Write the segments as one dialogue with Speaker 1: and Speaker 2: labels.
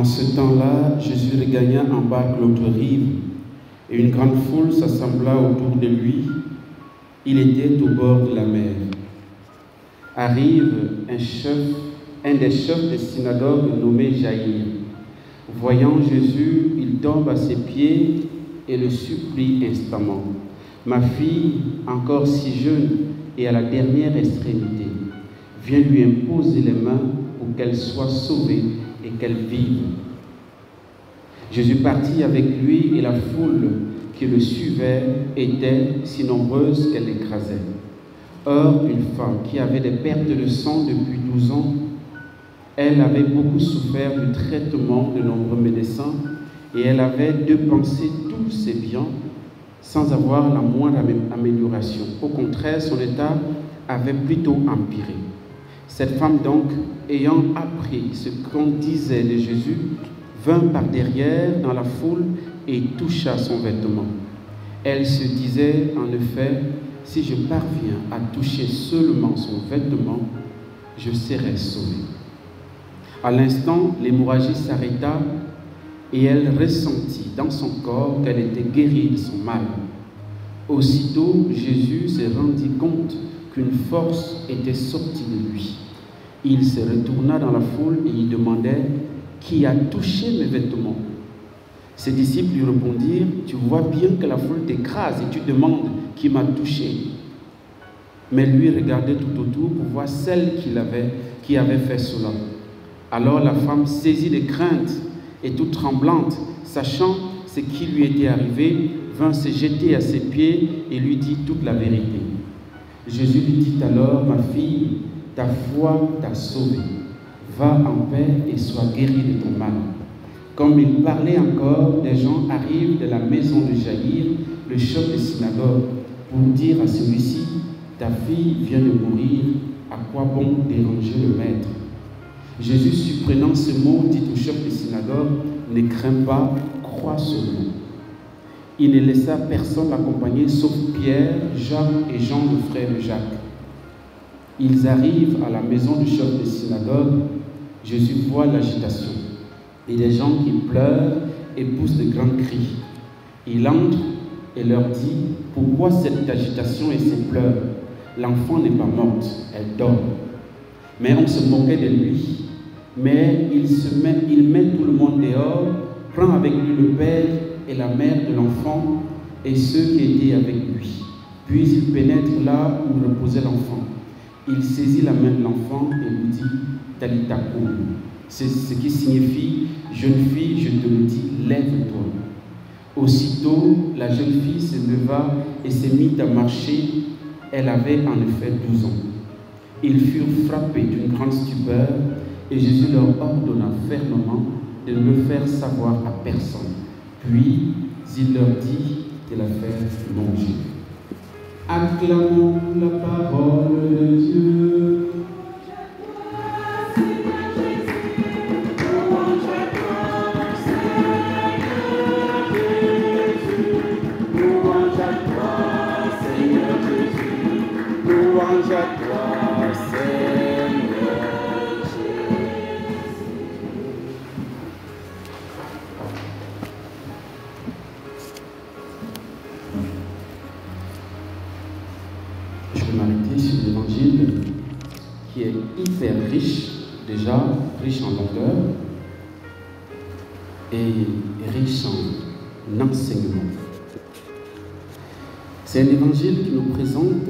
Speaker 1: ce temps-là, Jésus regagna en barque l'autre rive, et une grande foule s'assembla autour de lui. Il était au bord de la mer. Arrive un des chefs de synagogue nommé Jaïr. Voyant Jésus, il tombe à ses pieds et le supplie instamment. Ma fille, encore si jeune et à la dernière extrémité, viens lui imposer les mains pour qu'elle soit sauvée et qu'elle vive. Jésus partit avec lui et la foule qui le suivait était si nombreuse qu'elle l'écrasait. Or, une femme qui avait des pertes de sang depuis 12 ans, elle avait beaucoup souffert du traitement de nombreux médecins et elle avait dépensé tous ses biens sans avoir la moindre amélioration. Au contraire, son état avait plutôt empiré. Cette femme donc, ayant appris ce qu'on disait de Jésus, vint par derrière dans la foule et toucha son vêtement. Elle se disait en effet, si je parviens à toucher seulement son vêtement, je serai sauvée. À l'instant, l'hémorragie s'arrêta et elle ressentit dans son corps qu'elle était guérie de son mal. Aussitôt, Jésus se rendit compte qu'une force était sortie de lui. Il se retourna dans la foule et il demandait « Qui a touché mes vêtements ?» Ses disciples lui répondirent « Tu vois bien que la foule t'écrase et tu demandes qui m'a touché. » Mais lui regardait tout autour pour voir celle qui avait fait cela. Alors la femme, saisie de crainte et toute tremblante, sachant ce qui lui était arrivé, vint se jeter à ses pieds et lui dit toute la vérité. Jésus lui dit alors, ma fille, ta foi t'a sauvée. Va en paix et sois guérie de ton mal. Comme il parlait encore, des gens arrivent de la maison de Jaïr, le chef de synagogue, pour dire à celui-ci, ta fille vient de mourir, à quoi bon déranger le maître? Jésus, supprenant ce mot, dit au chef de synagogue, ne crains pas, crois seulement. Il ne laissa personne l'accompagner, sauf Pierre, Jacques et Jean, le frère de Jacques. Ils arrivent à la maison du chef de synagogue. Jésus voit l'agitation et des gens qui pleurent et poussent de grands cris. Il entre et leur dit, pourquoi cette agitation et ces pleurs? L'enfant n'est pas morte, elle dort. Mais on se moquait de lui. Mais il met tout le monde dehors, prend avec lui le père et la mère de l'enfant et ceux qui étaient avec lui. Puis il pénètre là où reposait l'enfant. Il saisit la main de l'enfant et lui dit « Talita koum ». C'est ce qui signifie « Jeune fille, je te le dis, lève-toi ». Aussitôt, la jeune fille se leva et se mit à marcher. Elle avait en effet 12 ans. Ils furent frappés d'une grande stupeur et Jésus leur ordonna fermement de ne le faire savoir à personne. Puis, il leur dit de la faire manger. Acclamons la parole de Dieu. Louange à toi, Seigneur Jésus. Je vais m'arrêter sur l'évangile qui est hyper riche, déjà riche en longueur et riche en enseignement. C'est un évangile qui nous présente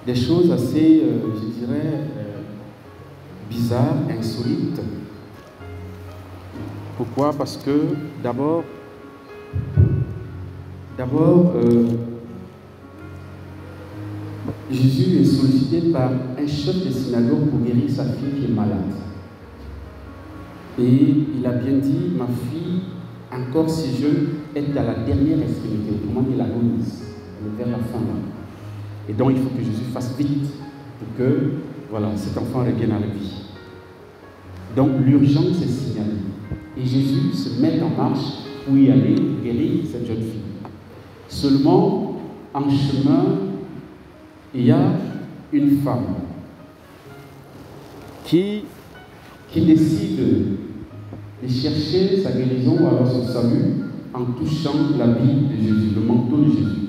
Speaker 1: des choses assez, je dirais, bizarres, insolites. Pourquoi? Parce que d'abord, Jésus est sollicité par un chef de synagogue pour guérir sa fille qui est malade. Et il a bien dit, ma fille, encore si jeune, est à la dernière extrémité. Autrement dit, la remise. Elle est vers la fin. Et donc, il faut que Jésus fasse vite pour que, voilà, cet enfant revienne à la vie. Donc, l'urgence est signalée. Et Jésus se met en marche pour y aller, guérir cette jeune fille. Seulement, en chemin, il y a une femme qui décide de chercher sa guérison ou alors son salut en touchant l'habit de Jésus, le manteau de Jésus.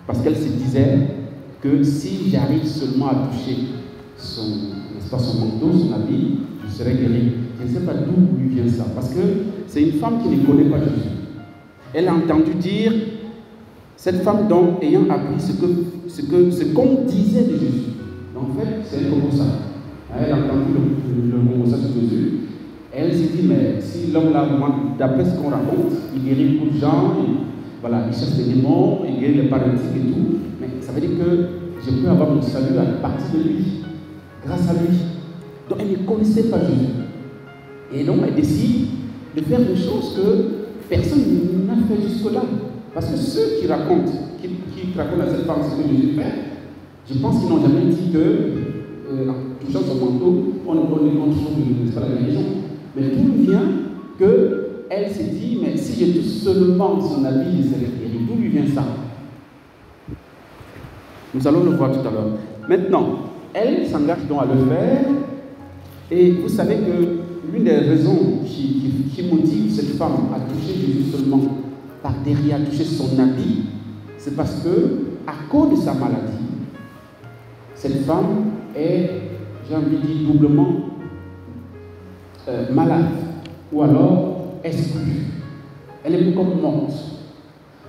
Speaker 1: Parce qu'elle se disait que si j'arrive seulement à toucher son manteau, son habit, je serai guéri. Je ne sais pas d'où lui vient ça. Parce que c'est une femme qui ne connaît pas Jésus. Elle a entendu dire, cette femme donc ayant appris ce qu'on disait de Jésus. En fait, c'est un Congo ça. Elle a entendu le Congo ça de Jésus. Elle s'est dit, mais si l'homme là, d'après ce qu'on raconte, il guérit beaucoup de gens, il chasse les démons, il guérit les paralytiques et tout, mais ça veut dire que je peux avoir mon salut à partir de lui, grâce à lui. Donc elle ne connaissait pas Jésus. Et donc elle décide de faire une chose que personne n'a fait jusque-là. Parce que ceux qui racontent à cette femme ce que Jésus fait, je pense qu'ils n'ont jamais dit que, en touchant son manteau, on trouve la guérison. Mais tout vient qu'elle s'est dit, mais si je touche seulement son habit, je serai guéri. D'où lui vient ça? Nous allons le voir tout à l'heure. Maintenant, elle s'engage donc à le faire. Et vous savez que l'une des raisons qui motive cette femme à toucher Jésus seulement par derrière, à toucher son habit, c'est parce que, à cause de sa maladie, cette femme est, j'ai envie de dire, doublement malade, ou alors exclue. Elle est comme morte.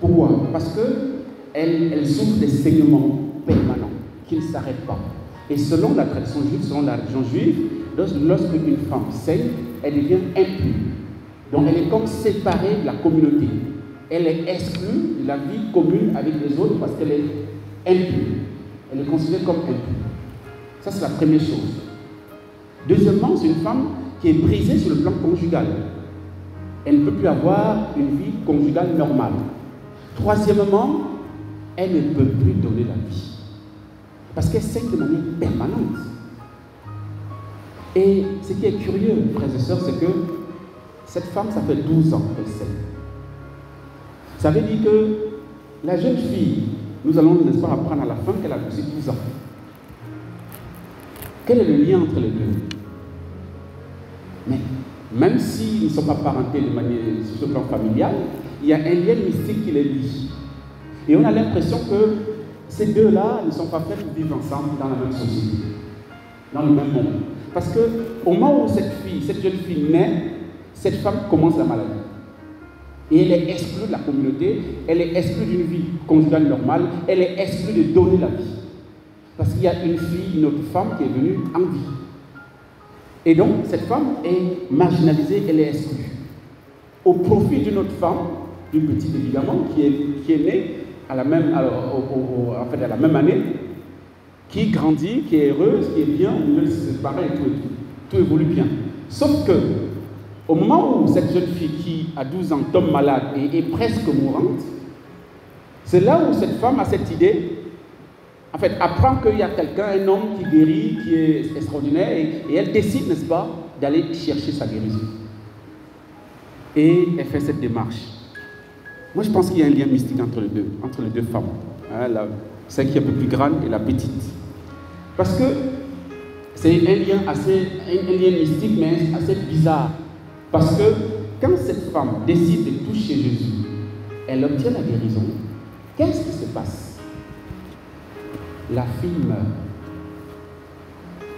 Speaker 1: Pourquoi? Parce qu'elle souffre des saignements permanents qui ne s'arrêtent pas. Et selon la tradition juive, selon la religion juive, lorsque une femme saigne, elle devient impure. Donc elle est comme séparée de la communauté. Elle est exclue de la vie commune avec les autres parce qu'elle est impure. Elle est considérée comme impure. Ça, c'est la première chose. Deuxièmement, c'est une femme qui est brisée sur le plan conjugal. Elle ne peut plus avoir une vie conjugale normale. Troisièmement, elle ne peut plus donner la vie. Parce qu'elle saigne de manière permanente. Et ce qui est curieux, frères et sœurs, c'est que cette femme, ça fait 12 ans qu'elle saigne. Ça veut dire que la jeune fille, nous allons, n'est-ce pas, apprendre à la fin qu'elle a aussi 12 ans. Quel est le lien entre les deux? Mais même s'ils ne sont pas parentés de manière sur le plan familial, il y a un lien mystique qui les lie. Et on a l'impression que ces deux-là ne sont pas faits pour vivre ensemble dans la même société, dans le même monde. Parce qu'au moment où cette jeune fille naît, cette femme commence la maladie. Et elle est exclue de la communauté, elle est exclue d'une vie conjugale normale, elle est exclue de donner la vie. Parce qu'il y a une fille, une autre femme qui est venue en vie. Et donc, cette femme est marginalisée, elle est exclue. Au profit d'une autre femme, une petite évidemment, qui est née à la même année, qui grandit, qui est heureuse, qui est bien, c'est pareil, tout évolue bien. Sauf que, au moment où cette jeune fille qui a 12 ans tombe malade et est presque mourante, c'est là où cette femme a cette idée, en fait, apprend qu'il y a quelqu'un, un homme qui guérit, qui est extraordinaire, et elle décide, n'est-ce pas, d'aller chercher sa guérison. Et elle fait cette démarche. Moi, je pense qu'il y a un lien mystique entre les deux femmes. Hein, celle qui est un peu plus grande et la petite. Parce que c'est un lien mystique, mais assez bizarre. Parce que quand cette femme décide de toucher Jésus, elle obtient la guérison. Qu'est-ce qui se passe? La fille meurt.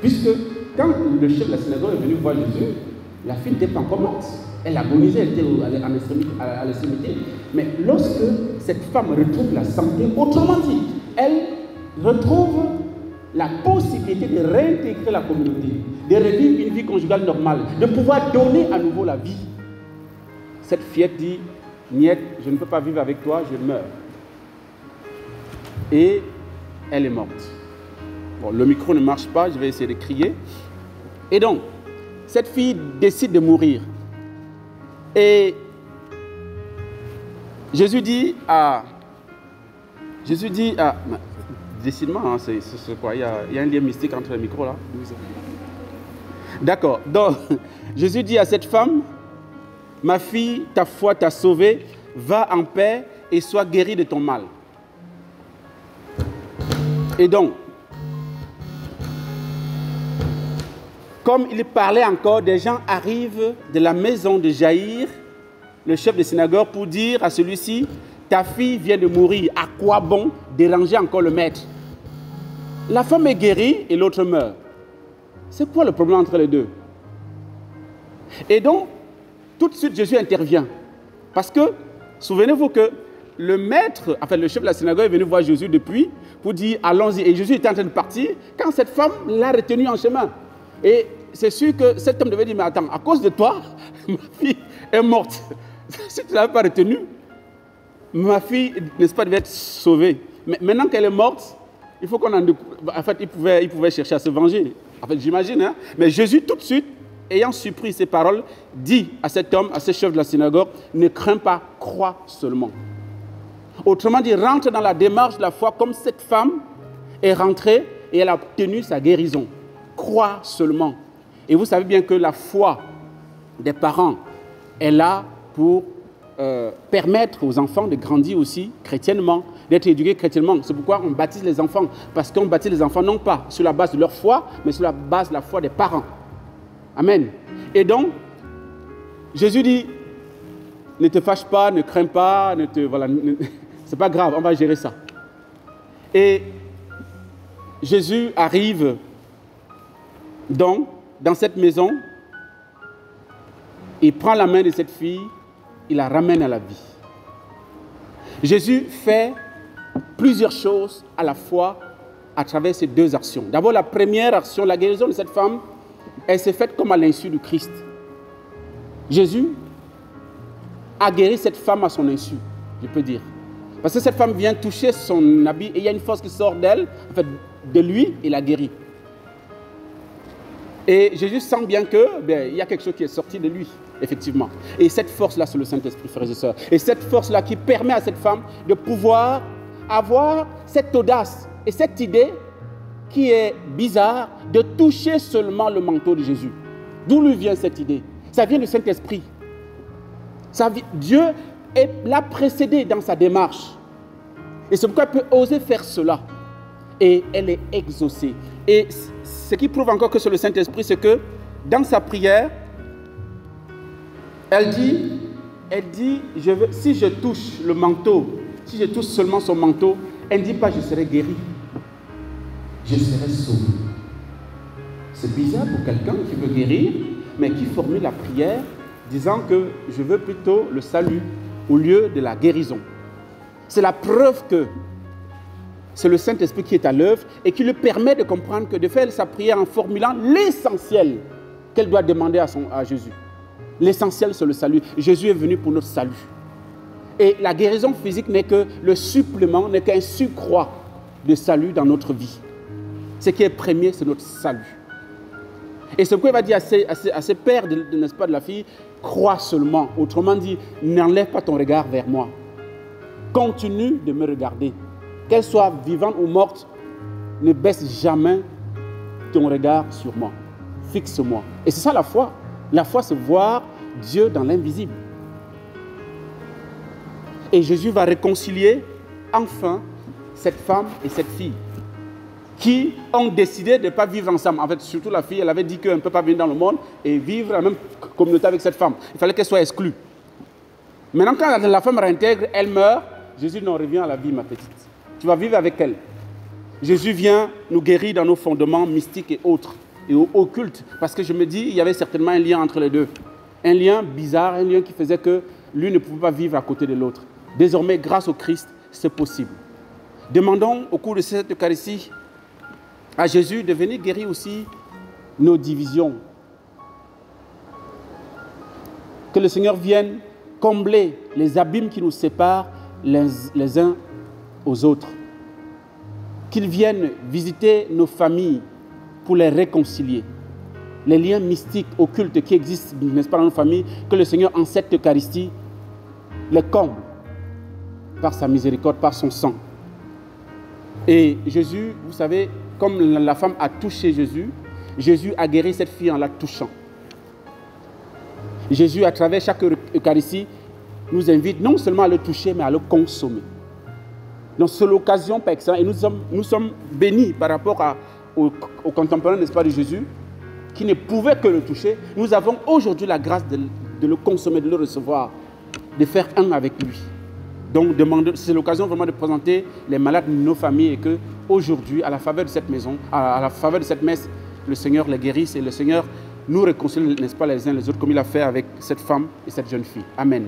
Speaker 1: Puisque quand le chef de la synagogue est venu voir Jésus, la fille n'était pas encore morte. Elle agonisait, elle était à l'extrémité. Mais lorsque cette femme retrouve la santé, autrement dit, elle retrouve la possibilité de réintégrer la communauté, de revivre une vie conjugale normale, de pouvoir donner à nouveau la vie. Cette fillette dit, Niet, je ne peux pas vivre avec toi, je meurs. Et elle est morte. Bon, le micro ne marche pas, je vais essayer de crier. Et donc, cette fille décide de mourir. Et Jésus dit à... Décidément, hein, c'est quoi? Il y a un lien mystique entre les micros là. D'accord. Donc, Jésus dit à cette femme, ma fille, ta foi t'a sauvée, va en paix et sois guérie de ton mal. Et donc, comme il parlait encore, des gens arrivent de la maison de Jaïr, le chef de synagogue, pour dire à celui-ci, ta fille vient de mourir, à quoi bon déranger encore le maître? La femme est guérie et l'autre meurt. C'est quoi le problème entre les deux? Et donc, tout de suite, Jésus intervient. Parce que, souvenez-vous que le maître, enfin le chef de la synagogue est venu voir Jésus depuis pour dire allons-y. Et Jésus était en train de partir quand cette femme l'a retenu en chemin. Et c'est sûr que cet homme devait dire, mais attends, à cause de toi, ma fille est morte. Si tu ne l'avais pas retenue, ma fille, n'est-ce pas, devait être sauvée. Mais maintenant qu'elle est morte, il faut qu'on en découvre. En fait, il pouvait chercher à se venger. En fait, j'imagine. Hein? Mais Jésus, tout de suite, ayant surpris ces paroles, dit à cet homme, à ce chef de la synagogue, ne crains pas, crois seulement. Autrement dit, rentre dans la démarche de la foi comme cette femme est rentrée et elle a obtenu sa guérison. Crois seulement. Et vous savez bien que la foi des parents est là pour permettre aux enfants de grandir aussi chrétiennement, d'être éduqués chrétiennement. C'est pourquoi on baptise les enfants. Parce qu'on baptise les enfants non pas sur la base de leur foi, mais sur la base de la foi des parents. Amen. Et donc, Jésus dit, ne te fâche pas, ne crains pas, c'est pas grave, on va gérer ça. Et Jésus arrive donc dans cette maison, il prend la main de cette fille, il la ramène à la vie. Jésus fait plusieurs choses à la fois à travers ces deux actions. D'abord, la première action, la guérison de cette femme, elle s'est faite comme à l'insu du Christ. Jésus a guéri cette femme à son insu, je peux dire. Parce que cette femme vient toucher son habit et il y a une force qui sort d'elle, en fait, de lui, il la guérit. Et Jésus sent bien qu'il y a quelque chose qui est sorti de lui, effectivement. Et cette force-là, c'est le Saint-Esprit, frères et sœurs. Et cette force-là qui permet à cette femme de pouvoir avoir cette audace et cette idée qui est bizarre de toucher seulement le manteau de Jésus. D'où lui vient cette idée? Ça vient du Saint-Esprit. Dieu l'a précédé dans sa démarche. Et c'est pourquoi elle peut oser faire cela. Et elle est exaucée. Et ce qui prouve encore que c'est le Saint-Esprit, c'est que dans sa prière, elle dit si je touche le manteau, si je touche seulement son manteau, elle ne dit pas je serai guérie. Je serai sauvé. C'est bizarre pour quelqu'un qui veut guérir, mais qui formule la prière disant que je veux plutôt le salut au lieu de la guérison. C'est la preuve que c'est le Saint-Esprit qui est à l'œuvre et qui lui permet de comprendre que de faire sa prière en formulant l'essentiel qu'elle doit demander à Jésus. L'essentiel, c'est le salut. Jésus est venu pour notre salut. Et la guérison physique n'est que le supplément, n'est qu'un surcroît de salut dans notre vie. Ce qui est premier, c'est notre salut. Et c'est pourquoi il va dire à ses pères, n'est-ce pas, de la fille, crois seulement. Autrement dit, n'enlève pas ton regard vers moi. Continue de me regarder. Qu'elle soit vivante ou morte, ne baisse jamais ton regard sur moi. Fixe-moi. Et c'est ça la foi. La foi, c'est voir Dieu dans l'invisible. Et Jésus va réconcilier enfin cette femme et cette fille qui ont décidé de ne pas vivre ensemble. En fait, surtout la fille, elle avait dit qu'elle ne peut pas venir dans le monde et vivre dans la même communauté avec cette femme. Il fallait qu'elle soit exclue. Maintenant, quand la femme réintègre, elle meurt. Jésus dit non, reviens à la vie, ma petite. Tu vas vivre avec elle. Jésus vient nous guérir dans nos fondements mystiques et autres, et occultes. Parce que je me dis, il y avait certainement un lien entre les deux. Un lien bizarre, un lien qui faisait que l'une ne pouvait pas vivre à côté de l'autre. Désormais, grâce au Christ, c'est possible. Demandons au cours de cette Eucharistie à Jésus de venir guérir aussi nos divisions. Que le Seigneur vienne combler les abîmes qui nous séparent les uns aux autres. Qu'il vienne visiter nos familles pour les réconcilier. Les liens mystiques, occultes qui existent, n'est-ce pas, dans nos familles, que le Seigneur, en cette Eucharistie, les comble par sa miséricorde, par son sang. Et Jésus, vous savez, comme la femme a touché Jésus, Jésus a guéri cette fille en la touchant. Jésus, à travers chaque Eucharistie, nous invite non seulement à le toucher, mais à le consommer. Donc c'est l'occasion par excellence, et nous sommes bénis par rapport aux contemporains, n'est-ce pas, de Jésus, qui ne pouvait que le toucher, nous avons aujourd'hui la grâce de le consommer, de le recevoir, de faire un avec lui. Donc, c'est l'occasion vraiment de présenter les malades de nos familles et qu'aujourd'hui, à la faveur de cette maison, à la faveur de cette messe, le Seigneur les guérisse et le Seigneur nous réconcilie, n'est-ce pas, les uns les autres, comme il a fait avec cette femme et cette jeune fille. Amen.